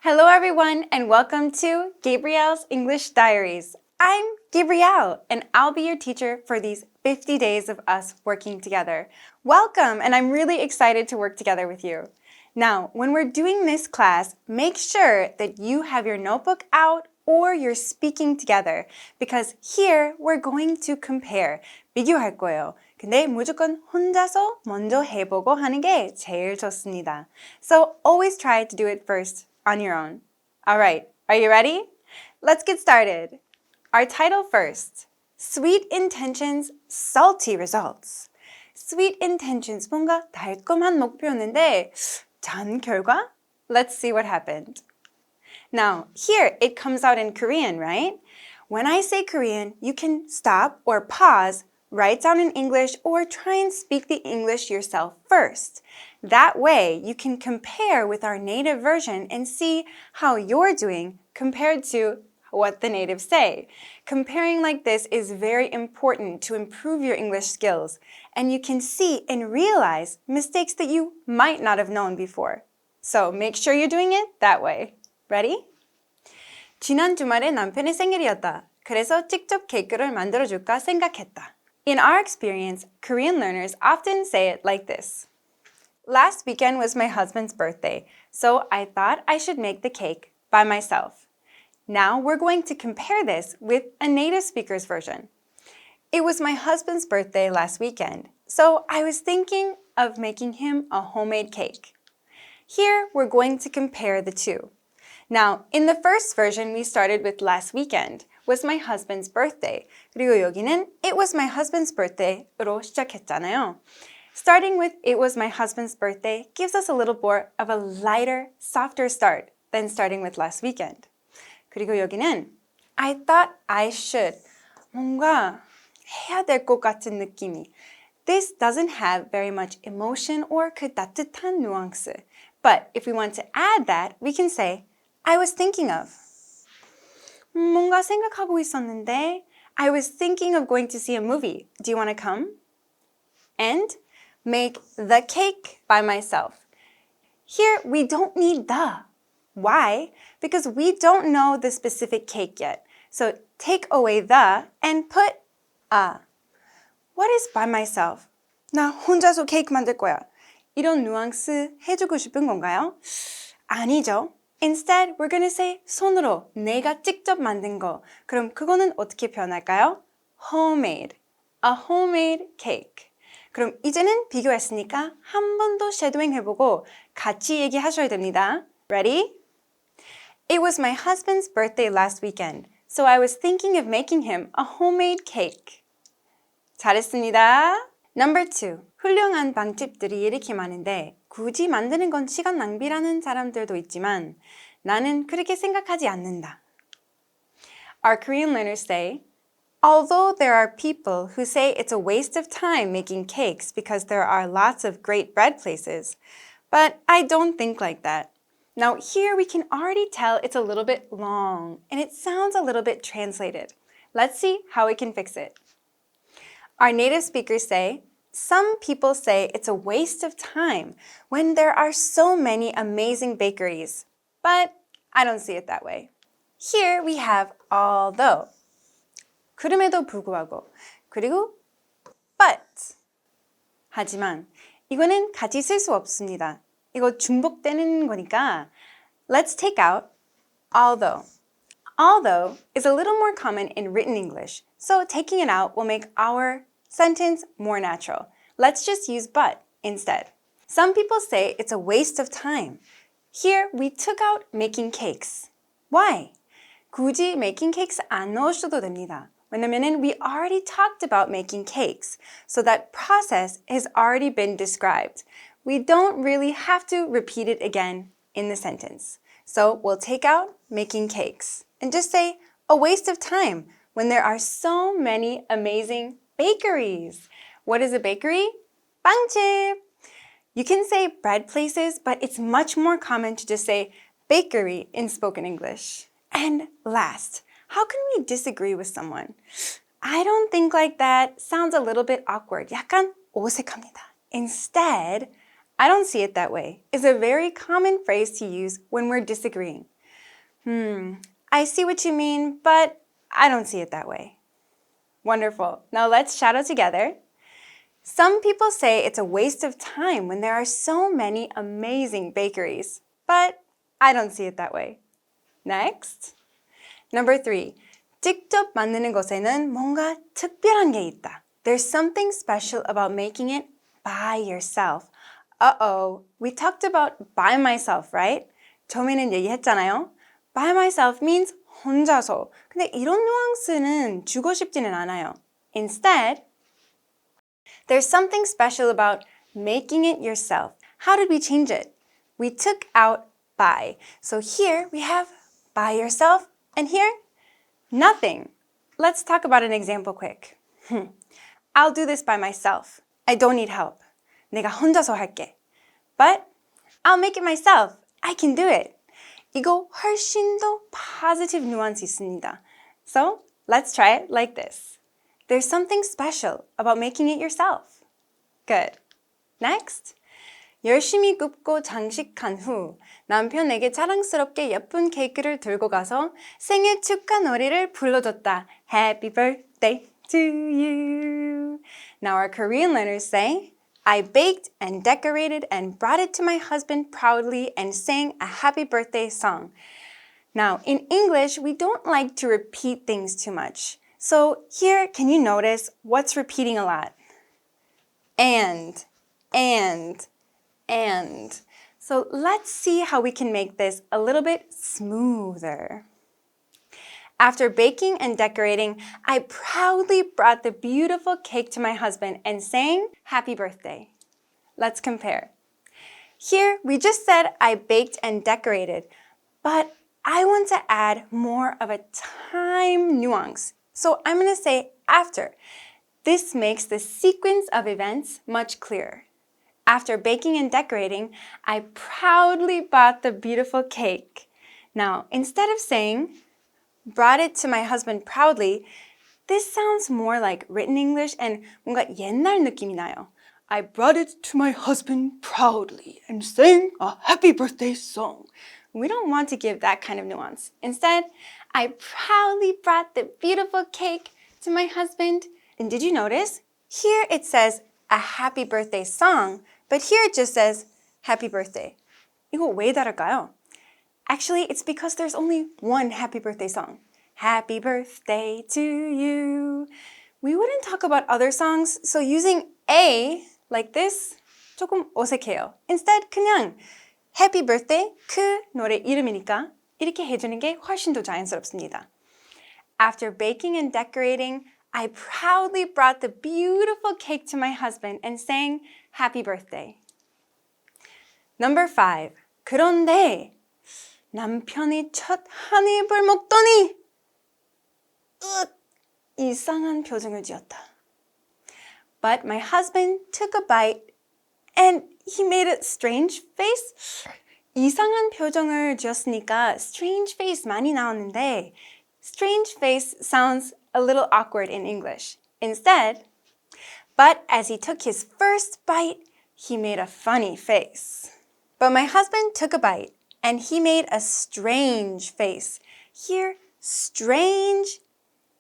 Hello everyone and welcome to Gabrielle's English Diaries. I'm Gabrielle and I'll be your teacher for these 50 days of us working together. Welcome, and I'm really excited to work together with you. Now, when we're doing this class, make sure that you have your notebook out or you're speaking together because here we're going to compare, 비교할 거예요. 근데 무조건 혼자서 먼저 해보고 하는 게 제일 좋습니다. So always try to do it first on your own. All right, are you ready? Let's get started. Our title first, Sweet Intentions, Salty Results. Sweet intentions, 뭔가 달콤한 목표였는데 전 결과? Let's see what happened. Now, here it comes out in Korean, right? When I say Korean, you can stop or pause, write down in English, or try and speak the English yourself first. That way, you can compare with our native version and see how you're doing compared to what the natives say. Comparing like this is very important to improve your English skills, and you can see and realize mistakes that you might not have known before. So make sure you're doing it that way. Ready? 지난 주말에 남편의 생일이었다. 그래서 직접 케이크를 만들어줄까 생각했다. In our experience, Korean learners often say it like this. Last weekend was my husband's birthday, so I thought I should make the cake by myself. Now we're going to compare this with a native speaker's version. It was my husband's birthday last weekend, so I was thinking of making him a homemade cake. Here we're going to compare the two. Now, in the first version, we started with last weekend, was my husband's birthday. 그리고 여기는 it was my husband's birthday로 시작했잖아요. Starting with it was my husband's birthday gives us a little more of a lighter, softer start than starting with last weekend. 그리고 여기는 I thought I should. 뭔가 해야 될 것 같은 느낌이. This doesn't have very much emotion or 그 따뜻한 뉘앙스. But if we want to add that, we can say I was thinking of. 뭔가 생각하고 있었는데 I was thinking of going to see a movie. Do you want to come? And make the cake by myself. Here, we don't need the. Why? Because we don't know the specific cake yet. So take away the and put a. What is by myself? 나 혼자서 케이크 만들 거야. 이런 뉘앙스 해주고 싶은 건가요? 아니죠. Instead, we're going to say 손으로 내가 직접 만든 거. 그럼 그거는 어떻게 표현할까요? Homemade. A homemade cake. 그럼 이제는 비교했으니까 한 번 더 쉐도잉 해보고 같이 얘기하셔야 됩니다. Ready? It was my husband's birthday last weekend, so I was thinking of making him a homemade cake. 잘했습니다. Number 2. 훌륭한 빵집들이 이렇게 많은데 굳이 만드는 건 시간 낭비라는 사람들도 있지만 나는 그렇게 생각하지 않는다. Our Korean learners say, although there are people who say it's a waste of time making cakes because there are lots of great bread places, but I don't think like that. Now here we can already tell it's a little bit long and it sounds a little bit translated. Let's see how we can fix it. Our native speakers say, some people say it's a waste of time when there are so many amazing bakeries, but I don't see it that way. Here we have although. 그럼에도 불구하고. 그리고 but. 하지만 이거는 같이 쓸 수 없습니다. 이거 중복되는 거니까 let's take out although. Although is a little more common in written English, so taking it out will make our sentence more natural. Let's just use but instead. Some people say it's a waste of time. Here we took out making cakes. Why? 굳이 making cakes 안 넣으셔도 됩니다. 왜냐면은 we already talked about making cakes, so that process has already been described. We don't really have to repeat it again in the sentence. So we'll take out making cakes and just say a waste of time when there are so many amazing bakeries. What is a bakery? 빵집. You can say bread places, but it's much more common to just say bakery in spoken English. And last, how can we disagree with someone? I don't think like that sounds a little bit awkward. 약간 어색합니다. Instead, I don't see it that way is a very common phrase to use when we're disagreeing. I see what you mean, but I don't see it that way. Wonderful. Now let's shadow together. Some people say it's a waste of time when there are so many amazing bakeries, but I don't see it that way. Next. Number 3. 직접 만드는 것에는 뭔가 특별한 게 있다. There's something special about making it by yourself. Uh-oh, we talked about by myself, right? 처음에는 얘기했잖아요. By myself means 혼자서. 근데 이런 뉘앙스는 주고 싶지는 않아요. Instead, there's something special about making it yourself. How did we change it? We took out by. So here we have by yourself, and here, nothing. Let's talk about an example quick. I'll do this by myself. I don't need help. 내가 혼자서 할게. But I'll make it myself. I can do it. 이거 훨씬 더 positive nuance 있습니다. So let's try it like this. There's something special about making it yourself. Good. Next. 열심히 굽고 장식한 후 남편에게 자랑스럽게 예쁜 케이크를 들고 가서 생일 축하 노래를 불러줬다. Happy birthday to you. Now our Korean learners say, I baked and decorated and brought it to my husband proudly and sang a happy birthday song. Now, in English, we don't like to repeat things too much. So here, can you notice what's repeating a lot? And. So let's see how we can make this a little bit smoother. After baking and decorating, I proudly brought the beautiful cake to my husband and sang happy birthday. Let's compare. Here, we just said I baked and decorated, but I want to add more of a time nuance. So I'm going to say after. This makes the sequence of events much clearer. After baking and decorating, I proudly bought the beautiful cake. Now, instead of saying, brought it to my husband proudly, this sounds more like written English and 뭔가 옛날 느낌이 나요. I brought it to my husband proudly and sang a happy birthday song. We don't want to give that kind of nuance. Instead, I proudly brought the beautiful cake to my husband. And did you notice? Here it says a happy birthday song, but here it just says happy birthday. 이거 왜 다를까요? Actually, it's because there's only one happy birthday song. Happy birthday to you. We wouldn't talk about other songs, so using a like this 조금 어색해요. Instead, 그냥 happy birthday, 그 노래 이름이니까 이렇게 해주는 게 훨씬 더 자연스럽습니다. After baking and decorating, I proudly brought the beautiful cake to my husband and sang happy birthday. Number 5. 그런데 남편이 첫 한 입을 먹더니 이상한 표정을 지었다. But my husband took a bite and he made a strange face. 이상한 표정을 지었으니까 strange face 많이 나왔는데 strange face sounds a little awkward in English. Instead, but as he took his first bite, he made a funny face. But my husband took a bite and he made a strange face. Here, strange,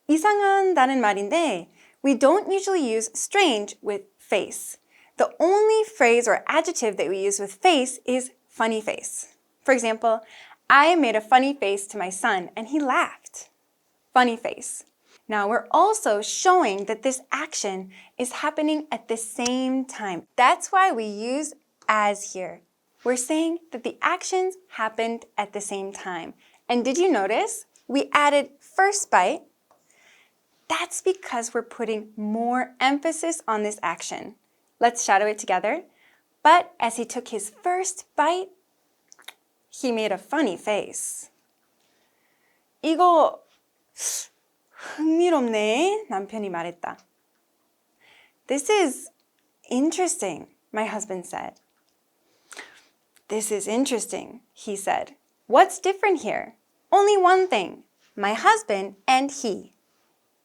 이상한다는 말인데 we don't usually use strange with face. The only phrase or adjective that we use with face is funny face. For example, I made a funny face to my son and he laughed. Funny face. Now we're also showing that this action is happening at the same time. That's why we use as here. We're saying that the actions happened at the same time. And did you notice? We added first bite. That's because we're putting more emphasis on this action. Let's shadow it together. But as he took his first bite, he made a funny face. 이거 흥미롭네, 남편이 말했다. This is interesting, my husband said. This is interesting, he said. What's different here? Only one thing, my husband and he.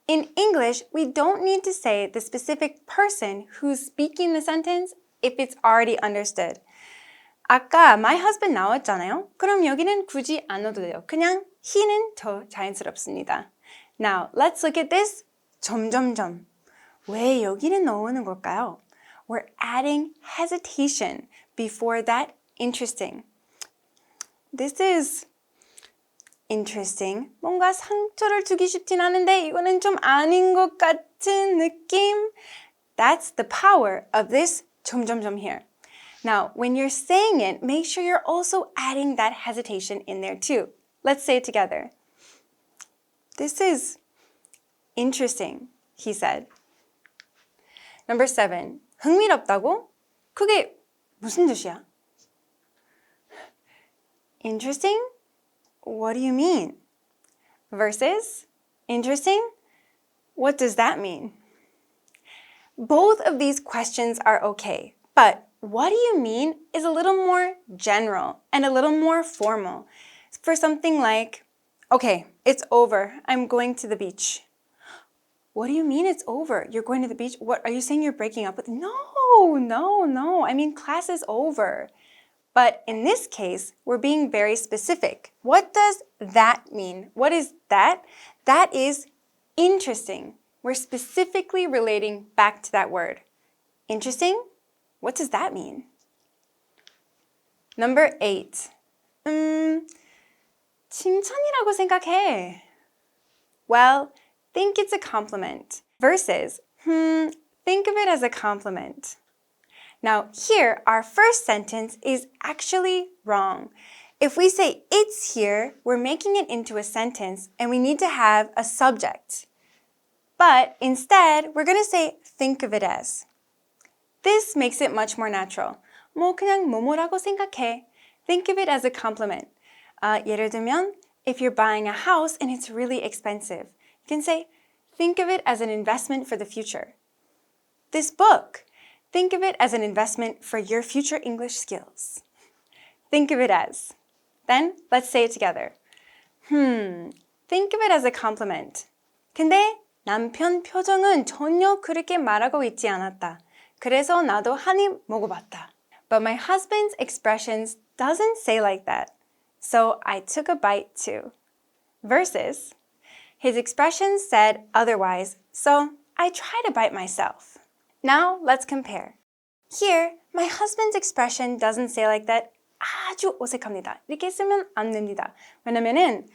In English, we don't need to say the specific person who's speaking the sentence if it's already understood. 아까 my husband 나왔잖아요. 그럼 여기는 굳이 안 넣어도 돼요. 그냥 he는 더 자연스럽습니다. Now, let's look at this. 점점점. 왜 여기는 넣는 걸까요? We're adding hesitation before that interesting. This is interesting. 뭔가 상처를 주기 쉽진 않은데 이거는 좀 아닌 것 같은 느낌. That's the power of this 점점점 here. Now, when you're saying it, make sure you're also adding that hesitation in there too. Let's say it together. This is interesting, he said. Number 7. 흥미롭다고? 그게 무슨 뜻이야? Interesting? What do you mean? Versus interesting? What does that mean? Both of these questions are okay, but what do you mean is a little more general and a little more formal. For something like, okay, it's over. I'm going to the beach. What do you mean it's over? You're going to the beach? What, are you saying you're breaking up with? No. I mean, class is over. But in this case, we're being very specific. What does that mean? What is that? That is interesting. We're specifically relating back to that word. Interesting? What does that mean? Number 8. 칭찬이라고 생각해. Well, think it's a compliment. Versus, think of it as a compliment. Now, here, our first sentence is actually wrong. If we say it's here, we're making it into a sentence and we need to have a subject. But instead, we're going to say think of it as. This makes it much more natural. 뭐 그냥 뭐뭐라고 생각해. Think of it as a compliment. 예를 들면, if you're buying a house and it's really expensive, you can say, think of it as an investment for the future. This book, think of it as an investment for your future English skills. Think of it as. Then, let's say it together. Think of it as a compliment. 근데 남편 표정은 전혀 그렇게 말하고 있지 않았다. 그래서 나도 한 입 먹어봤다. But my husband's expressions doesn't say like that. So I took a bite too. Versus, his expressions said otherwise, so I tried to bite myself. Now let's compare. Here, my husband's expression doesn't say like that. 아주 어색합니다. 이렇게 쓰면 안 됩니다. 왜냐면은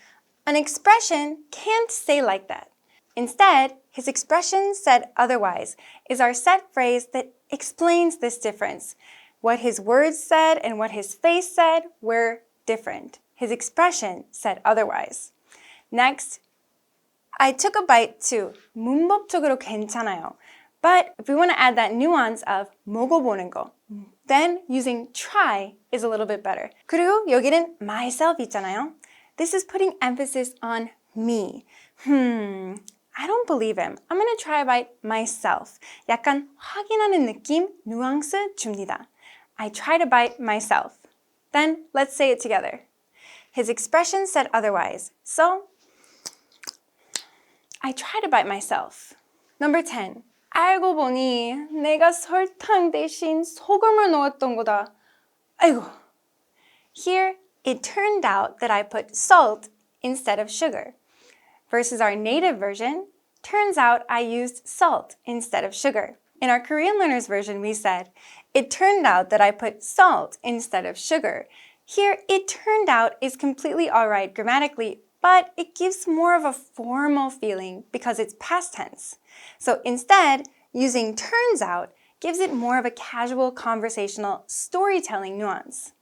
an expression can't say like that. Instead, his expression said otherwise is our set phrase that explains this difference. What his words said and what his face said were different. His expression said otherwise. Next, I took a bite too. 문법적으로 괜찮아요. But if we want to add that nuance of 먹어보는 거, then using try is a little bit better. 그리고 여기는 myself 있잖아요. This is putting emphasis on me. I don't believe him. I'm going to try by myself. 약간 확인하는 느낌, 뉘앙스 줍니다. I try to bite myself. Then let's say it together. His expression said otherwise. So, I try to bite myself. Number 10. 알고 보니 내가 설탕 대신 소금을 넣었던 거다. 아이고. Here, it turned out that I put salt instead of sugar. Versus our native version, turns out I used salt instead of sugar. In our Korean learners version, we said, it turned out that I put salt instead of sugar. Here, it turned out is completely all right grammatically, but it gives more of a formal feeling because it's past tense. So instead, using turns out gives it more of a casual conversational storytelling nuance.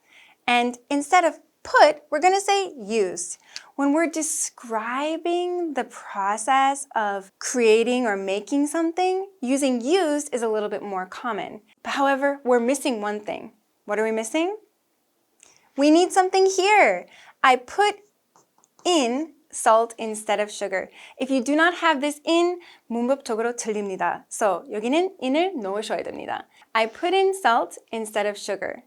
And instead of put, we're going to say used. When we're describing the process of creating or making something, using used is a little bit more common. However, we're missing one thing. What are we missing? We need something here. I put in salt instead of sugar. If you do not have this in, 문법적으로 틀립니다. So, 여기는 in을 넣으셔야 됩니다. I put in salt instead of sugar.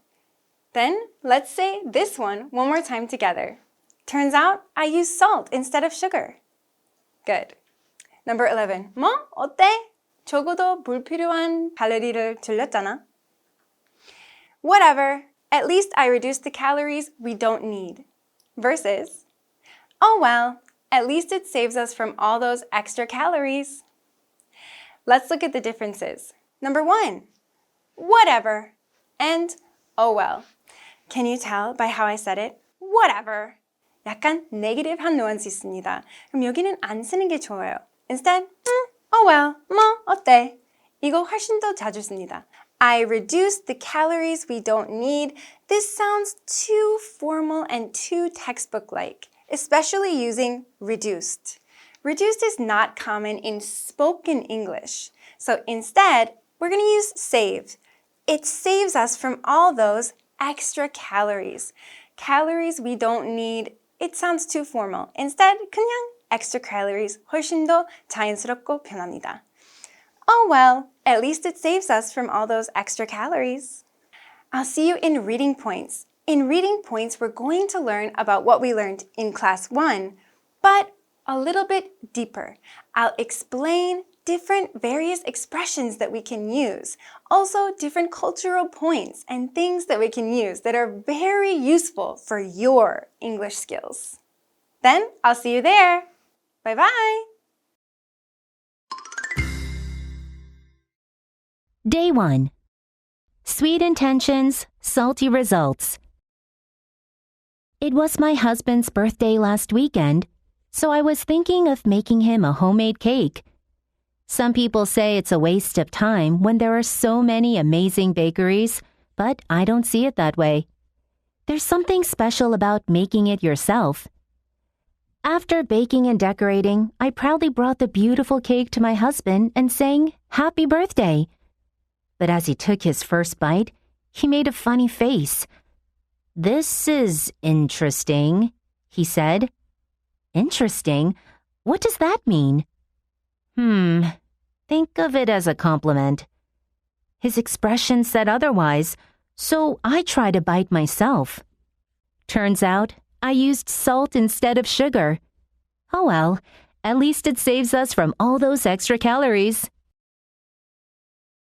Then, let's say this one more time together. Turns out, I used salt instead of sugar. Good. Number 11. 뭐? 어때? 적어도 불필요한 발레리를 들렸잖아. Whatever. at least I reduced the calories we don't need. Versus, oh well, at least it saves us from all those extra calories. Let's look at the differences. Number 1, whatever, and oh well. Can you tell by how I said it? Whatever. 약간 negative한 뉘앙스 있습니다. 그럼 여기는 안 쓰는 게 좋아요. Instead, oh well, 뭐 어때? 이거 훨씬 더 자주 씁니다. I reduced the calories we don't need. This sounds too formal and too textbook-like, especially using reduced. Reduced is not common in spoken English. So instead, we're going to use saved. It saves us from all those extra calories. Calories we don't need. It sounds too formal. Instead, 그냥 extra calories 훨씬 더 자연스럽고 편합니다. Oh well, at least it saves us from all those extra calories. I'll see you in reading points. In reading points, we're going to learn about what we learned in class 1, but a little bit deeper. I'll explain different various expressions that we can use, also different cultural points and things that we can use that are very useful for your English skills. Then I'll see you there. Bye-bye. Day 1. Sweet intentions, salty results. It was my husband's birthday last weekend, so I was thinking of making him a homemade cake. Some people say it's a waste of time when there are so many amazing bakeries, but I don't see it that way. There's something special about making it yourself. After baking and decorating, I proudly brought the beautiful cake to my husband and sang, "Happy birthday." But as he took his first bite, he made a funny face. "This is interesting," he said. Interesting? What does that mean? Think of it as a compliment. His expression said otherwise, so I tried a bite myself. Turns out, I used salt instead of sugar. Oh well, at least it saves us from all those extra calories.